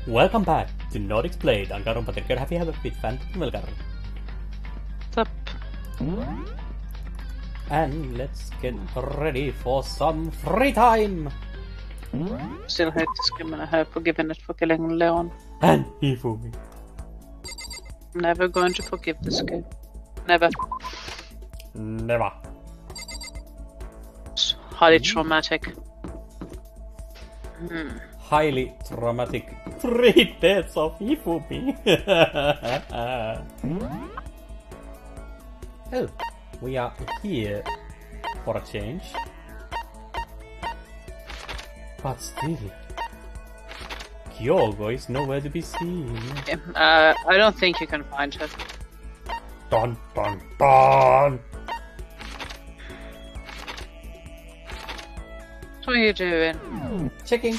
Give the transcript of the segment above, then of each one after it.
Welcome back to Nordics Play Danganronpa Trigger Happy Havoc with Phantom Melgar. What's up? And let's get ready for some free time! Still hate this game and I have forgiven it for killing Leon. And Hifumi. I'm never going to forgive this game. Never. Never. It's highly traumatic. Highly traumatic 3 deaths of Hifumi. Oh, we are here for a change. But still, Kyogo is nowhere to be seen. I don't think you can find her. Dun dun dun! What are you doing? Checking.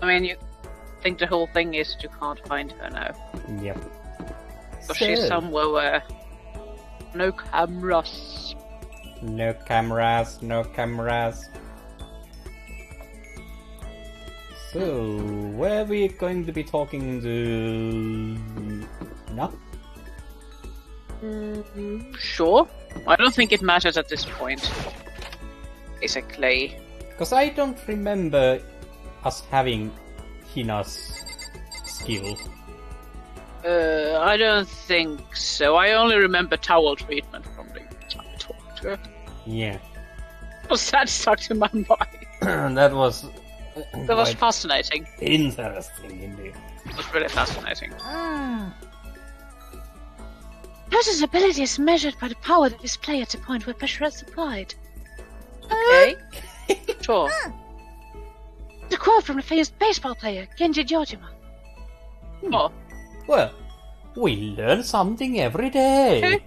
I mean, you think the whole thing is that you can't find her now. Yep. So she's somewhere where no cameras. No cameras, no cameras. So, where are we going to be talking to... No? Sure. I don't think it matters at this point. Basically. Because I don't remember us having Hina's skill. I don't think so. I only remember towel treatment from the time I talked to her. Yeah. Because that stuck in my mind. That was... That was fascinating. Interesting indeed. It was really fascinating. Player's ability is measured by the power they display at the point where pressure is applied. Okay. Sure. The quote from the famous baseball player, Genji Jojima. Oh. Well, we learn something every day. Okay.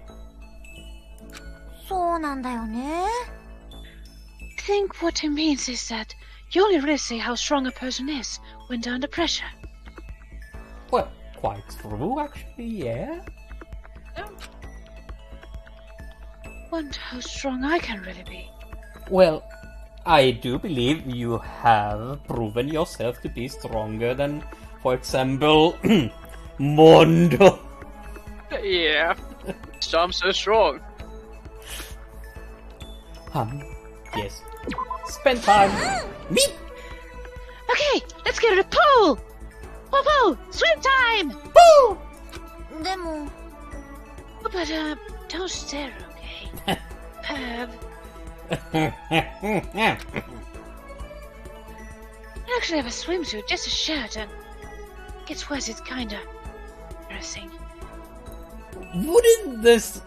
そうなんだよね. I think what he means is that you only really see how strong a person is when they're under pressure. Well, quite true actually, yeah. Wonder how strong I can really be. Well, I do believe you have proven yourself to be stronger than, for example, Mondo. Yeah. So I'm so strong. Yes. Spend time. Me. Okay, let's get to the pool! Pool! Swim time! Woo! でも... But, don't stare, okay? Perv. I actually have a swimsuit, just a shirt, and gets wet, it's kinda embarrassing. Wouldn't this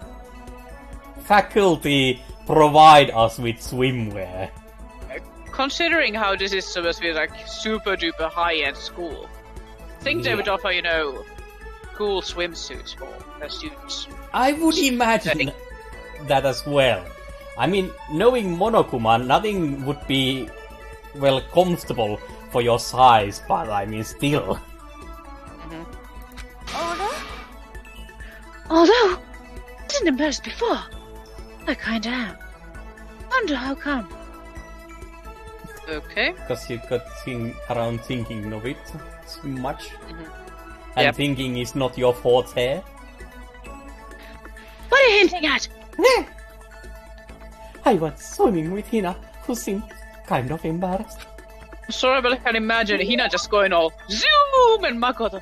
faculty provide us with swimwear? Considering how this is supposed to be like super duper high-end school, I think they would offer, you know, cool swimsuits for their students. I would imagine that as well. I mean, knowing Monokuma, nothing would be, well, comfortable for your size, but I mean, still. Although, I wasn't embarrassed before. I kinda am. Wonder how come. Okay. Because you got around thinking of it too much. And thinking is not your forte. What are you hinting at? I was swimming with Hina, who seemed kind of embarrassed. Sorry, but I can imagine Hina just going all zoom and Makoto.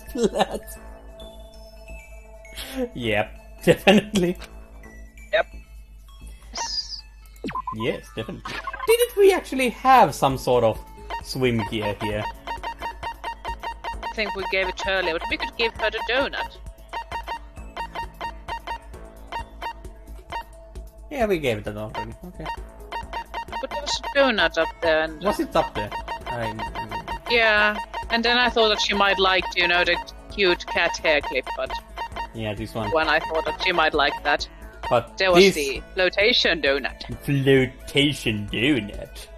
Splat. Yep, definitely. Yep. Yes, definitely. Didn't we actually have some sort of swim gear here? I think we gave it earlier, but we could give her the donut. Yeah, we gave it an already. Okay. But there was a donut up there, and Was it up there? yeah. And then I thought that she might like, you know, the cute cat hair clip, but Yeah, this one. when I thought that she might like that, But there was this the flotation donut. flotation donut.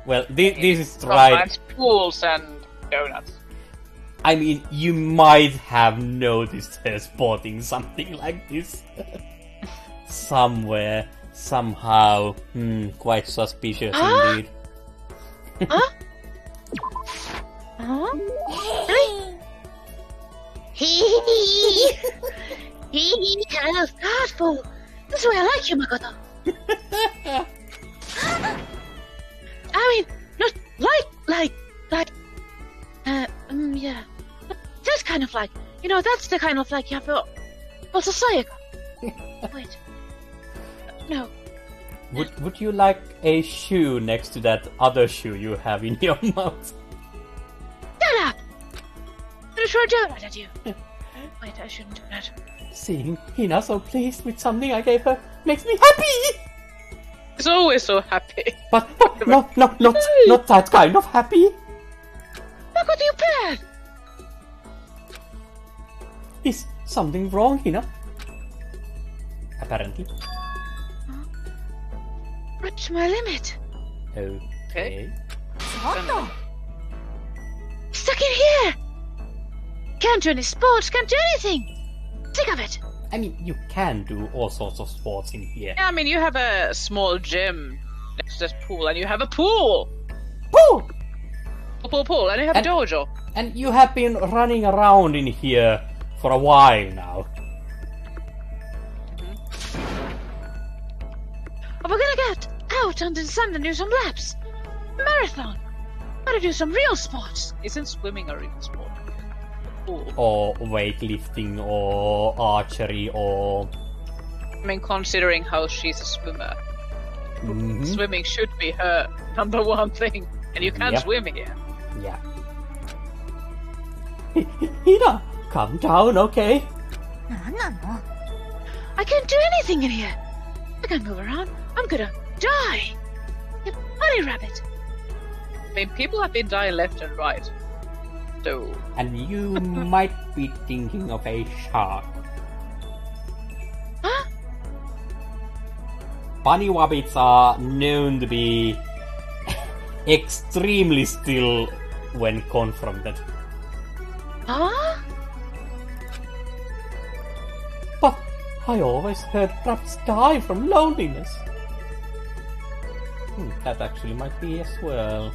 Well, this is right. Sometimes pools and donuts. I mean, you might have noticed her spotting something like this somewhere, somehow. Quite suspicious indeed. Huh? Huh? Really? Hee kind of thoughtful. This is why I like you, Makoto. I mean, not yeah. This kind of like, that's the kind of like you have to. Also, Sayaka. Wait. No. Would you like a shoe next to that other shoe you have in your mouth? Shut up! I'm sure donut at you. Wait, I shouldn't do that. Seeing Hina so pleased with something I gave her makes me happy! He's always so happy. But not that kind of happy. Look what you bad! Is something wrong, Hina? Apparently. Reach my limit. Okay. Stuck in here! Can't do any sports, can't do anything! Sick of it! I mean, you can do all sorts of sports in here. Yeah, I mean, you have a small gym next to this pool, and you have a pool! Pool! Pool, and you have a dojo. And you have been running around in here for a while now. Oh, we're gonna get out under the sun and do some laps. Marathon. Gotta do some real sports. Isn't swimming a real sport? Pool. Or weightlifting, or archery, or... I mean, considering how she's a swimmer, swimming should be her number one thing, and you can't swim here. Yeah. Hina, calm down, okay? I can't do anything in here. I can't move around. I'm gonna die. You bunny rabbit. I mean, people have been dying left and right. So... And you might be thinking of a shark. Huh? Bunny rabbits are known to be extremely still when confronted. Huh? But I always heard rabbits die from loneliness. That actually might be as well.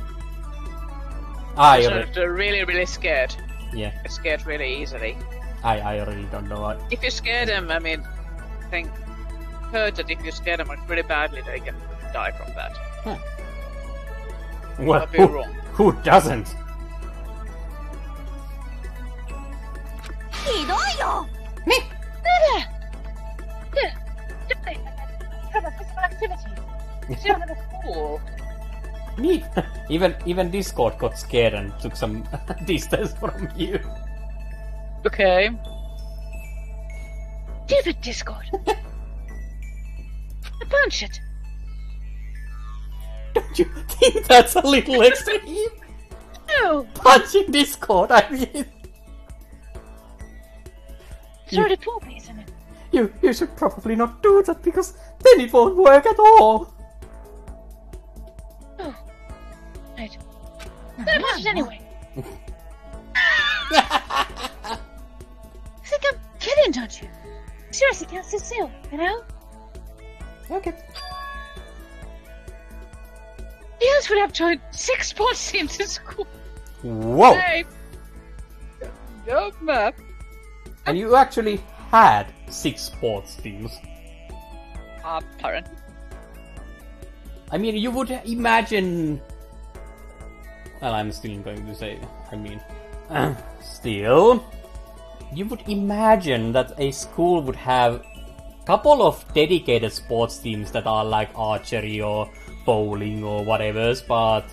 They're really, really scared. Yeah. They're scared really easily. I really don't know what. If you scare them, I mean, I heard that if you scare them really badly, they can die from that. Huh. Well, I'd be wrong. Who doesn't? Me? Have a physical activity. You don't have a pool. Me? Even Discord got scared and took some distance from you. Okay. Stupid Discord. Punch it. Don't you think that's a little extreme? No. Punching Discord, I mean. Sort of pool piece in it. You should probably not do that because then it won't work at all. Oh. Right. Then I punch it anyway. Think I'm kidding, don't you? Seriously, can't sit still, you know? Okay. You guys would have joined 6 sports teams in school. Whoa! Hey. No map. And you actually had 6 sports teams. Apparently. I mean, you would imagine... Well, I'm still going to say... Still... You would imagine that a school would have a couple of dedicated sports teams that are like archery or bowling or whatever, but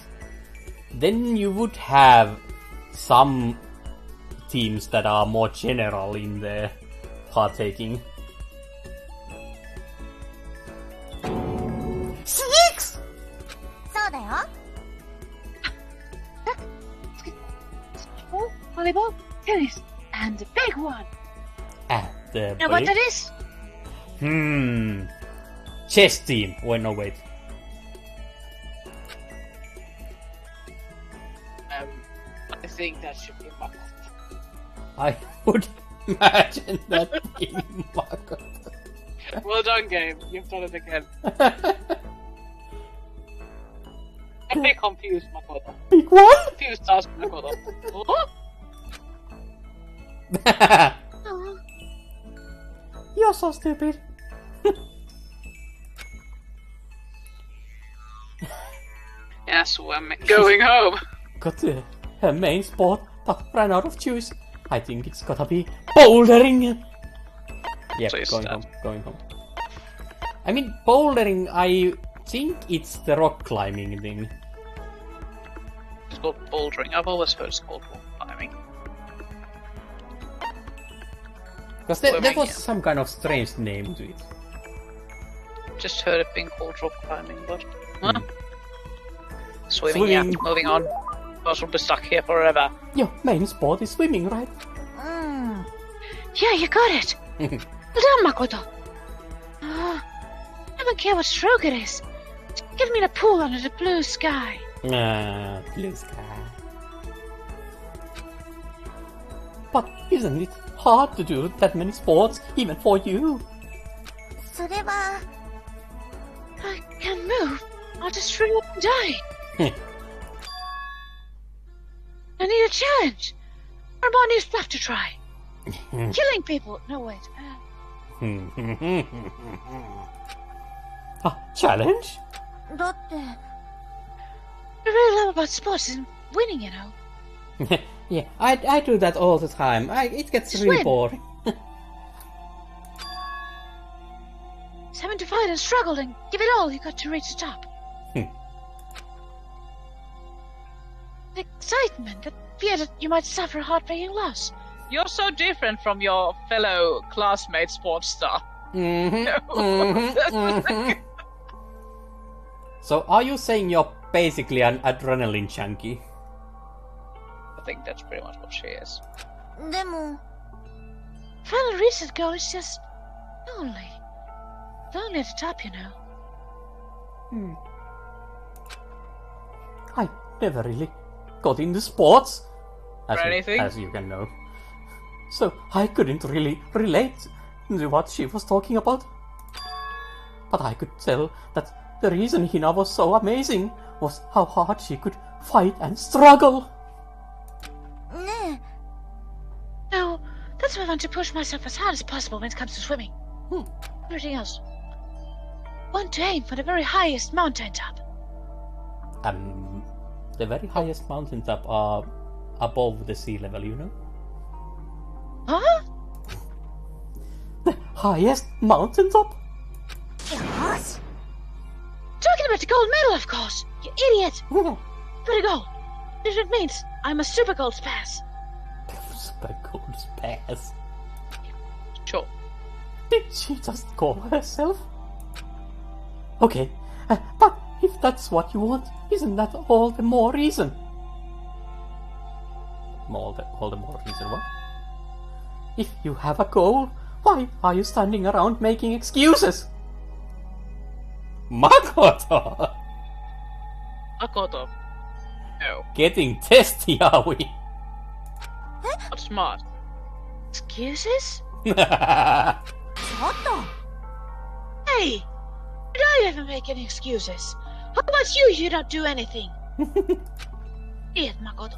then you would have some teams that are more general in their partaking. 6! そうだよ。 Volleyball, tennis, and the big one. At the Know what that is? Chess team. Wait, no, wait. I think that should be Makoto. I would imagine that being Makoto. Well done, game. You've done it again. Very confused, Makoto. Big what? Confused us, Makoto. What? Oh, You're so stupid. Yes, we're going home. Got her main sport, but ran out of choice. I think it's gotta be bouldering. Yep, So it's going that. home, going home. I mean, bouldering, I think it's the rock climbing thing. It's called bouldering. I've always heard it's called rock climbing. Because there Swimming, was yeah. some kind of strange name to it. Just heard it being called rock climbing, but... Hmm. Swimming, yeah. Swimming. Moving on. Else will be stuck here forever. Your main sport is swimming, right? yeah, you got it. Well done, Makoto. I don't care what stroke it is. Get me in a pool under the blue sky. Blue sky. But isn't it hard to do that many sports, even for you? それは I can't move. I'll just shrivel up and die. I need a challenge. Or about new stuff to try. Killing people. No, wait. A challenge? だって The real love about sports isn't winning, you know. Yeah, I do that all the time. It gets Just really win. boring. It's having to fight and struggle and give it all you got to reach the top. The excitement, the fear that you might suffer a heartbreaking loss. You're so different from your fellow classmate sports star. So, are you saying you're basically an adrenaline junkie? I think that's pretty much what she is. でも Final reset goal is just lonely. Lonely at the top, you know. I never really got into sports, Or anything? as you can know. So I couldn't really relate to what she was talking about. But I could tell that the reason Hina was so amazing was how hard she could fight and struggle. ね No, that's why I want to push myself as hard as possible when it comes to swimming. Everything else. Want to aim for the very highest mountaintop. The very highest mountaintop are above the sea level, you know? Huh? The highest mountaintop? よし Talking about the gold medal, of course. You idiot. Pretty gold. It means I'm a super gold pass. Super cool pass. Sure. Did she just call herself? Okay, but if that's what you want, isn't that all the more reason? All the more reason what? If you have a goal, why are you standing around making excuses? Makoto! Makoto. No. Getting testy, are we? Not smart. Excuses? ちょっと Hey! Did I ever make any excuses? How about you? You don't do anything. Idiot, Makoto.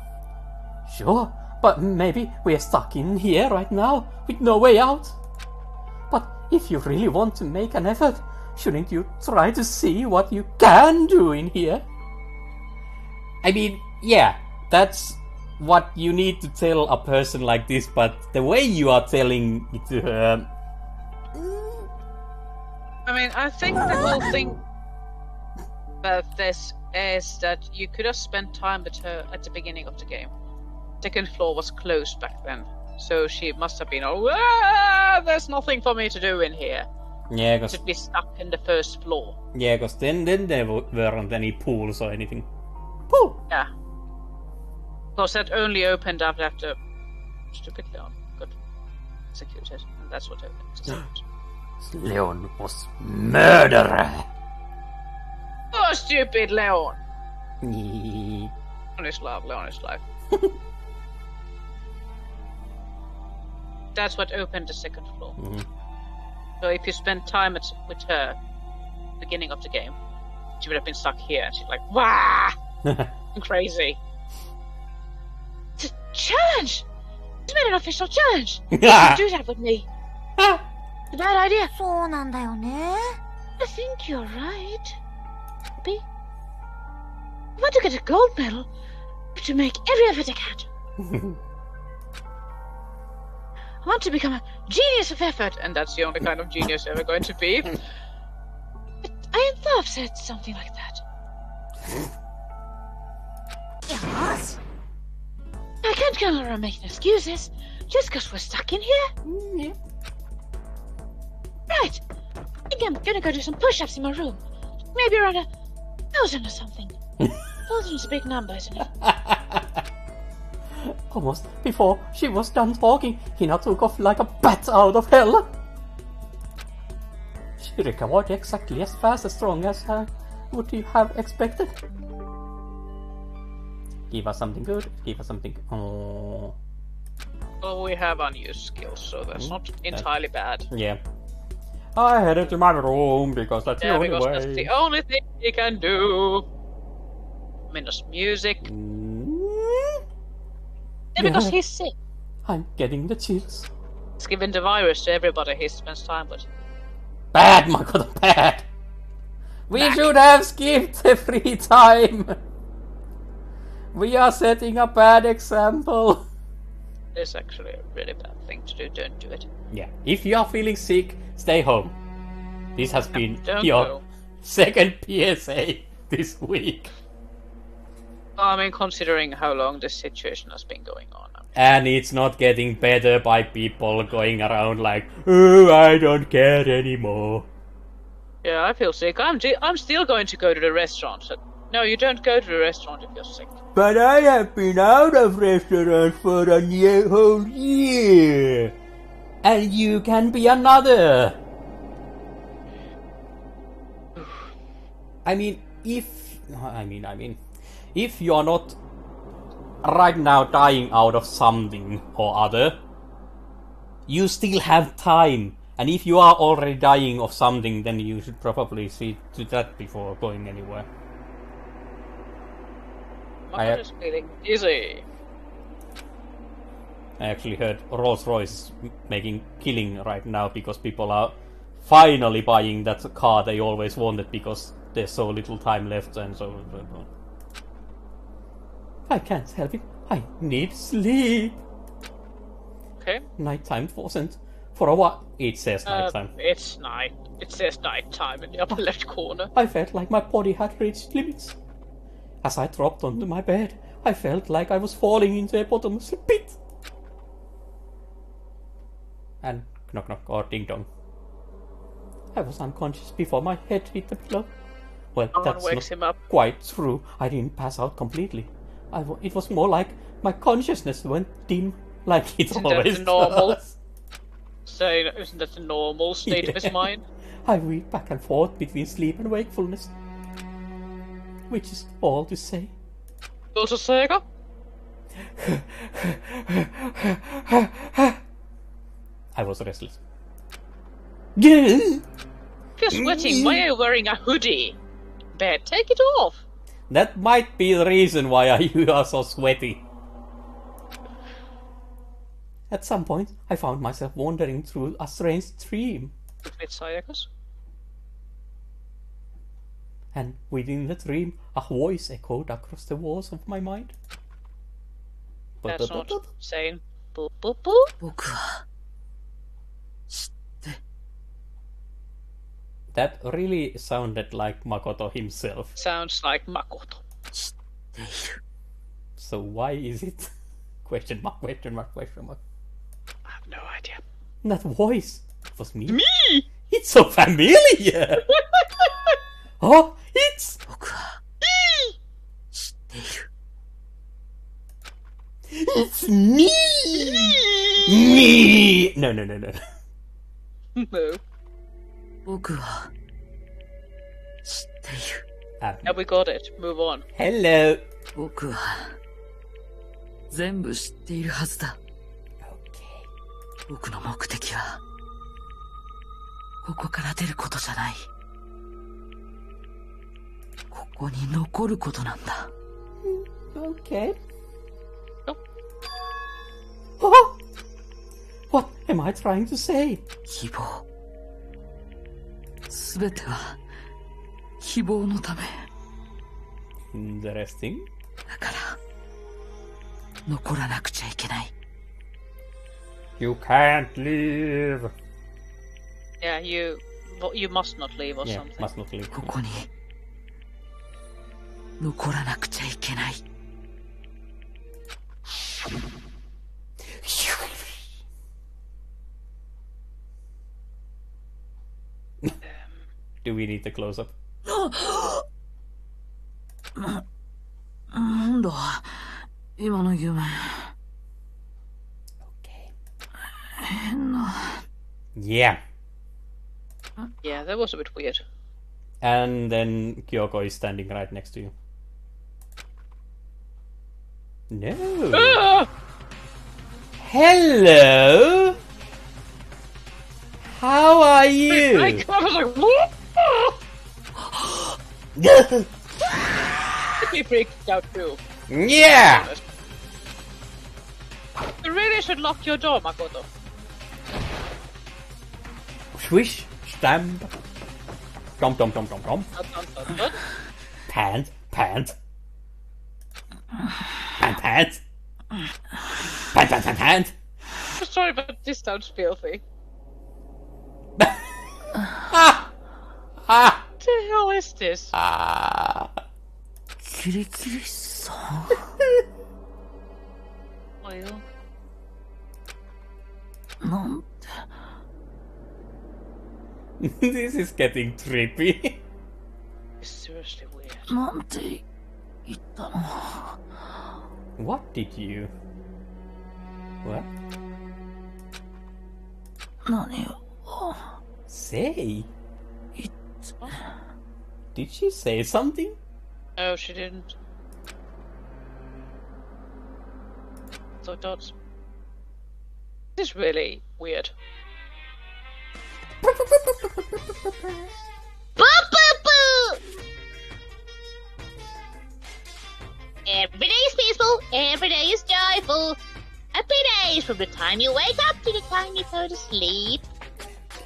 Sure, but maybe we're stuck in here right now, with no way out. But if you really want to make an effort, shouldn't you try to see what you can do in here? I mean, yeah, that's what you need to tell a person like this, but the way you are telling it to her... I mean, I think the whole thing about this is that you could have spent time with her at the beginning of the game. Second floor was closed back then, so she must have been, there's nothing for me to do in here. Yeah, cause, Should be stuck in the first floor. yeah, 'cause then there weren't any pools or anything. Pool! Yeah. Because that only opened up after stupid Leon got executed, and that's what opened. Leon was murderer! Oh, stupid Leon! Yeah. Leon is love, Leon is life. That's what opened the second floor. So if you spend time with her, beginning of the game, she would have been stuck here, and she's like, "Wah!" Crazy. It's a challenge! It's made an official challenge! You should do that with me. It's a bad idea. そうなんだよね。 I think you're right. Maybe. I want to get a gold medal. I have to make every effort I can. I want to become a genius of effort. And that's the only kind of genius you're ever going to be. But I thought I've said something like that. よし。 I can't go around making excuses just because we're stuck in here. Yeah. Right. I think I'm gonna go do some push-ups in my room. Maybe around 1,000 or something. 1,000's a big number, isn't it? Almost before she was done talking, Hina took off like a bat out of hell. She recovered exactly as fast as strong as would you have expected. Give us something good. Give us something. Oh. Well, we have unused skills, so that's not entirely bad. Yeah. I headed to my room because that's the only because way. that's the only thing we can do. Minus music. Yeah, because he's sick. I'm getting the chills. He's given the virus to everybody he spends time with. Bad, Makoto, bad! We should have skipped the free time! We are setting a bad example. It's actually a really bad thing to do. Don't do it. Yeah, if you are feeling sick, stay home. This has been Don't your go. second PSA this week. I mean, considering how long this situation has been going on. And it's not getting better by people going around like, oh, I don't care anymore. Yeah, I feel sick. I'm still going to go to the restaurant. So, no, you don't go to the restaurant if you're sick. But I have been out of restaurants for a whole year. And you can be another. I mean, if you're not right now dying out of something or other, you still have time. And if you are already dying of something, then you should probably see to that before going anywhere. I'm just feeling dizzy. I actually heard Rolls-Royce is making killing right now because people are finally buying that car they always wanted because there's so little time left and so on. I can't help it. I need sleep. Okay. Nighttime wasn't for a while. It says nighttime. It's night. It says nighttime in the upper left corner. I felt like my body had reached limits. As I dropped onto my bed, I felt like I was falling into a bottomless pit. And knock knock or ding dong. I was unconscious before my head hit the pillow. Well, Someone that's wakes not him up. quite true. I didn't pass out completely. It was more like my consciousness went dim, like it Isn't that always normal? does. So, isn't that the normal state of his mind? I read back and forth between sleep and wakefulness. Which is all to say. Also, Sega? I was restless. If you're sweating, why are you wearing a hoodie? Bear, take it off. That might be the reason why you are so sweaty. At some point, I found myself wandering through a strange dream. With Sayakas? And within the dream, a voice echoed across the walls of my mind. That's not saying boop boop boop. 僕は知って That really sounded like Makoto himself. Sounds like Makoto. 知っている So why is it? Question mark, question mark, question mark. I have no idea. That voice. It was me. Me! It's so familiar! Oh, it's 僕は知っている It's me! Me! No, no, no, no. No. 僕は知っている Yeah, we got it. Move on. Hello. 僕は全部知っているはずだ Okay. 僕の目的はここから出ることじゃないここに残ることなんだ Okay. Oh. Oh! What am I trying to say? 希望。すべては希望のため。 Interesting. だから残らなくちゃいけない。 You can't leave. Yeah, you must not leave or Yeah, something. must not leave. ここに残らなくちゃいけない。 Do we need the close-up? なんだ今の夢。 Okay. 変な。 Yeah. Yeah, that was a bit weird. And then Kyoko is standing right next to you. No. Ah! Hello. How are you? I was like, what? He freaked out too. Yeah. You really should lock your door, Makoto. Swish, stamp. Dum dum dum dum dum. Dun, dun, dun, dun. Pant, pant. Pant, pant. Pant, pant, pant, pant. Sorry, but this sounds filthy. Ah! Ah! What the hell is this? Ah! キリキリさん。 Oil. なんて。 This is getting trippy. It's seriously weird. なんて言ったの。 What did you? What? 何を Say? 言っ Did she say something? No, she didn't. So I thought... This is really weird. Boo boo boo! Every day is peaceful, every day is joyful. Happy days from the time you wake up to the time you go to sleep.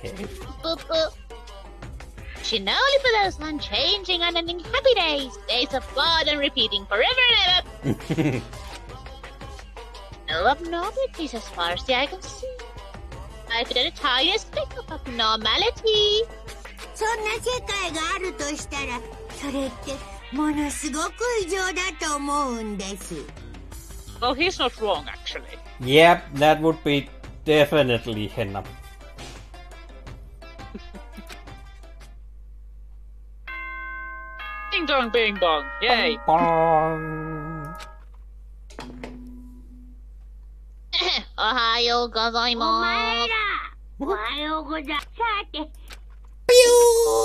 Okay. Boo boo. Only for those unchanging, unending happy days, days of blood and repeating forever and ever. No abnormalities as far as the eye can see. Life is the tiniest speck of abnormality. そんな世界があるとしたら、それってものすごく異常だと思うんです。 Well, he's not wrong, actually. Yep, that would be definitely henna. Ding dong, bing bong. Yay. Bong. おはようございおま前す。ら、おはようございます。さて、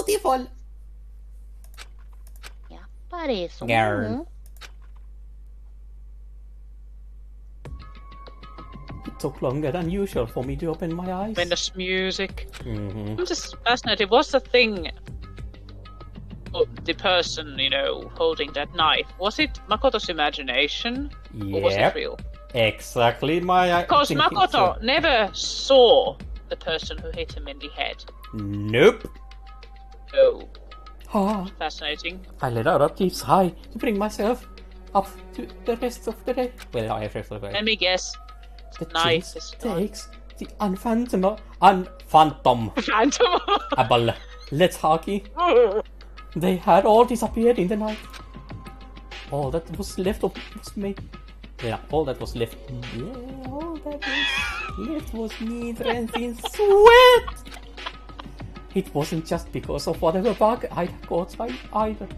Beautiful. やっぱりそう。 Yarn. It took longer than usual for me to open my eyes. Tremendous music. Mm-hmm. I'm just fascinated. What's the thing? Oh, the person, holding that knife. Was it Makoto's imagination? Or was it Yep. real? Exactly my Because thinking, Makoto so- never saw the person who hit him in the head. Nope. Oh, Ah, fascinating. I let out a deep sigh to bring myself up to the rest of the day. Well, I rest of the day. Let me guess. The knife chase is gone. takes the unphantomable, unphantomable Phantom. lethargy. They had all disappeared in the night. All that was left of was me. Yeah, all that was left. Yeah, all that was left was me drenched in sweat. It wasn't just because of whatever bug I'd caught either.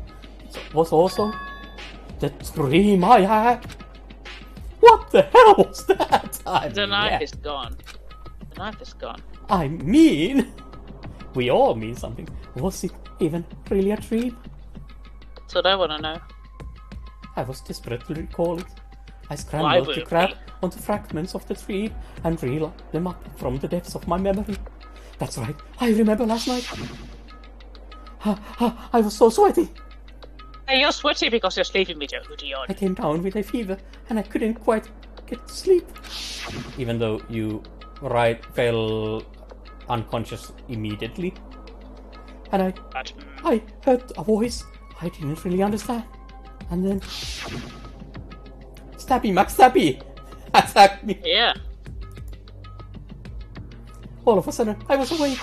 It was also the dream I had. What the hell was that? The knife is gone. The knife is gone. I mean, we all mean something. Was it even really a dream? That's what I want to know. I was desperate to recall it. I Why scrambled would to it grab be? onto fragments of the dream and reel them up from the depths of my memory. That's right, I remember last night. I was so sweaty. Hey, you're sweaty because you're sleeping with your hoodie on. I came down with a fever, and I couldn't quite get to sleep. Even though you fell unconscious immediately. And I heard a voice I didn't really understand. And then... Stabby McStabby attacked me. Yeah. All of a sudden, I was awake.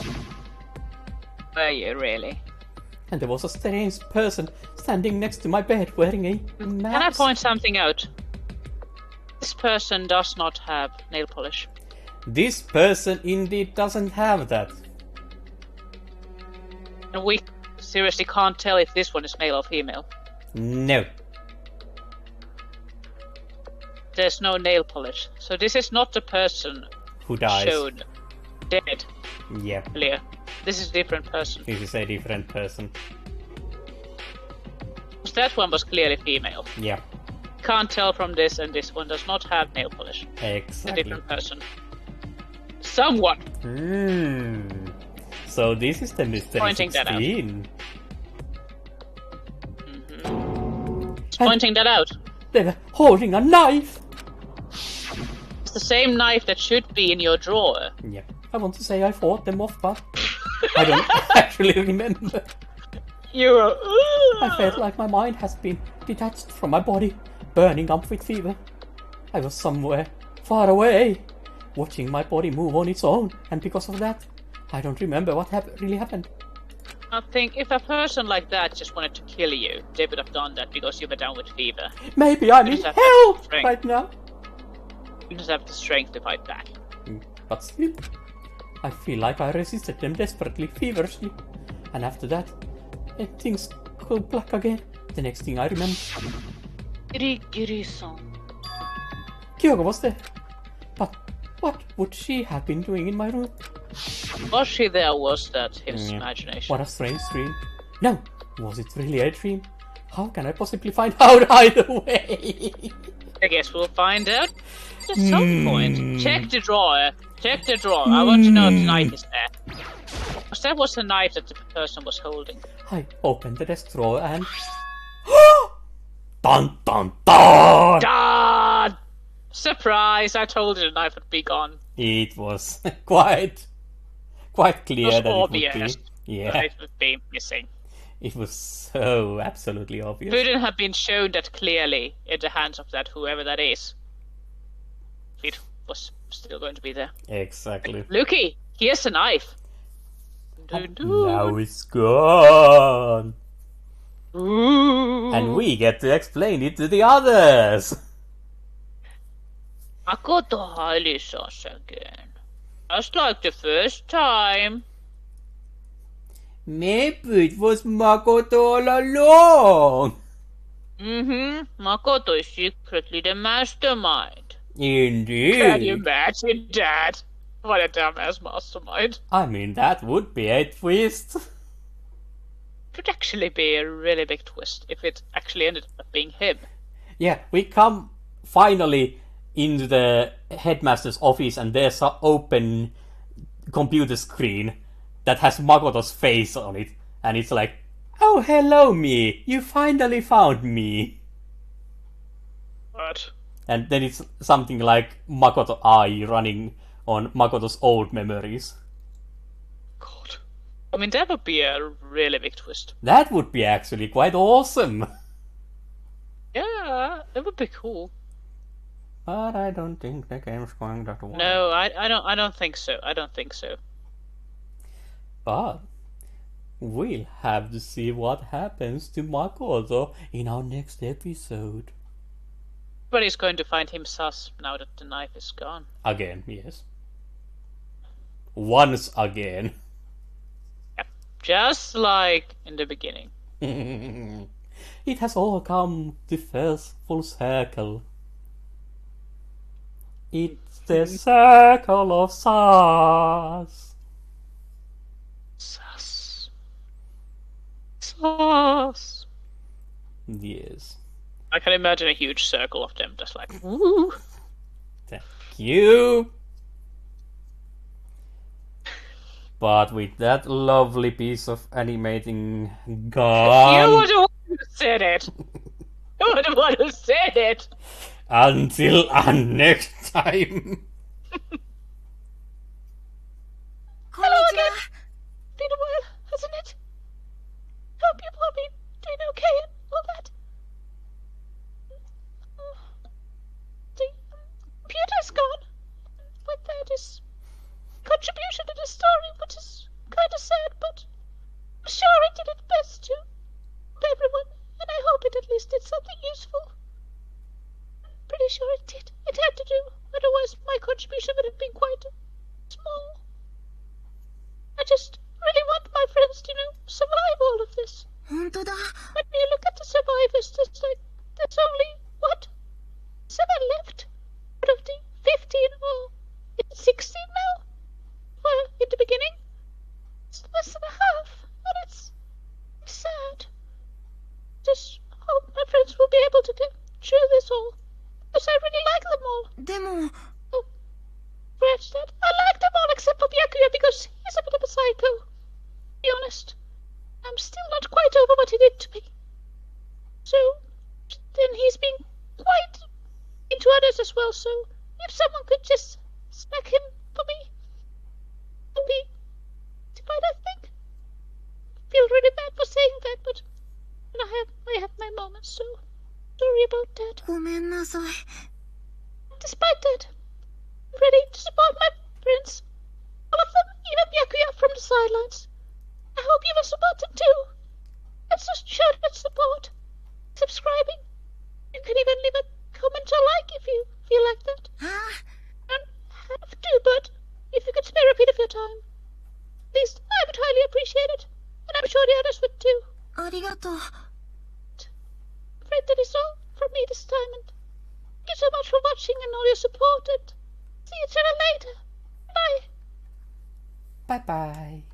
Were you really? And there was a strange person standing next to my bed wearing a mask. Can I point something out? This person does not have nail polish. This person indeed doesn't have that. And we seriously can't tell if this one is male or female. No. There's no nail polish. So this is not the person Who dies. shown dead Yeah. earlier. This is a different person. This is a different person. That one was clearly female. Yeah. Can't tell from this, and this one does not have nail polish. It's a Exactly. different person. Someone! So this is the Mystery Pointing that out. 16. It's pointing that out. They were holding a knife! It's the same knife that should be in your drawer. Yeah. I want to say I fought them off, but I don't actually remember. You were... I felt like my mind has been detached from my body, burning up with fever. I was somewhere far away, watching my body move on its own, and because of that, I don't remember what really happened. I think if a person like that just wanted to kill you, they would have done that because you were down with fever. Maybe I'm in just have hell strength. right now. You just have the strength to fight back. But still, I feel like I resisted them desperately, feverishly. And after that, things go black again. The next thing I remember, Giri-giri-san. Kyoko was there. But what would she have been doing in my room? Was she there? Was that his imagination? What a strange dream. No, was it really a dream? How can I possibly find out either way? I guess we'll find out at some point. Check the drawer. Check the drawer. I want to know if the knife is there. Because that was the knife that the person was holding. I opened the desk drawer and... Dun dun dun! God! Surprise! I told you the knife would be gone. It was quite clear It was that obvious. it would be. The Yeah, knife would be missing. it was so absolutely obvious. Couldn't have been shown that clearly in the hands of that whoever that is. It was still going to be there. Exactly. Looky, here's the knife. Now it's gone. Ooh. And we get to explain it to the others. Makoto hides us again. Just like the first time. Maybe it was Makoto all along. Makoto is secretly the mastermind. Indeed. Can you imagine that? What a dumbass mastermind. I mean, that would be a twist. Could actually be a really big twist if it actually ended up being him. Yeah, we come finally into the headmaster's office and there's an open computer screen that has Makoto's face on it. And it's like, oh, hello, me. You finally found me. What? And then it's something like Makoto Ai running on Makoto's old memories. God. I mean, that would be a really big twist. That would be actually quite awesome. Yeah, that would be cool. But I don't think the game's going that way. No, I don't think so. I don't think so. But we'll have to see what happens to Makoto in our next episode. Everybody's going to find him sus now that the knife is gone. Again, yes. Once again. Yep. Just like in the beginning. It has all come to first full circle. It's the circle of sus. Sus. Sus. Yes. I can imagine a huge circle of them just like, woo. Thank you. But with that lovely piece of animating gone. You were the one who said it. You're the one who said it. Until next time. Hello again. Been a while, hasn't it? Hope you've all been doing okay and all that. The computer's gone. With that is contribution to the story, which is kind of sad, but I'm sure it did its best to help everyone, and I hope it at least did something useful. Pretty sure it did. It had to do, otherwise my contribution would have been quite small. I just really want my friends to, survive all of this. 本当だ。 When you look at the survivors, there's only, 7 left out of the 15, or 16 now? Well, in the beginning, it's less than a half, and it's sad. Just hope my friends will be able to get through this all, because I really like them all. でも、 Scratch that. I like them all except for Byakuya because he's a bit of a psycho. To be honest, I'm still not quite over what he did to me. So, then he's been quite into others as well, so if someone could just smack him for me, it would be fine, I think. I feel really bad for saying that, but I have my moments, so sorry about that. ごめんなさい。 Despite that, I'm ready to support my friends. All of them, even Byakuya from the sidelines. I hope you will support them too. Let's just show that support. Subscribing. You can even leave a comment or like if you feel like that. あ You don't have to, but if you could spare a bit of your time, at least I would highly appreciate it. And I'm sure the others would too. ありがとう。 I'm afraid that is all from me this time, and thank you so much for watching and all your support, and see each other later. Bye. Bye bye.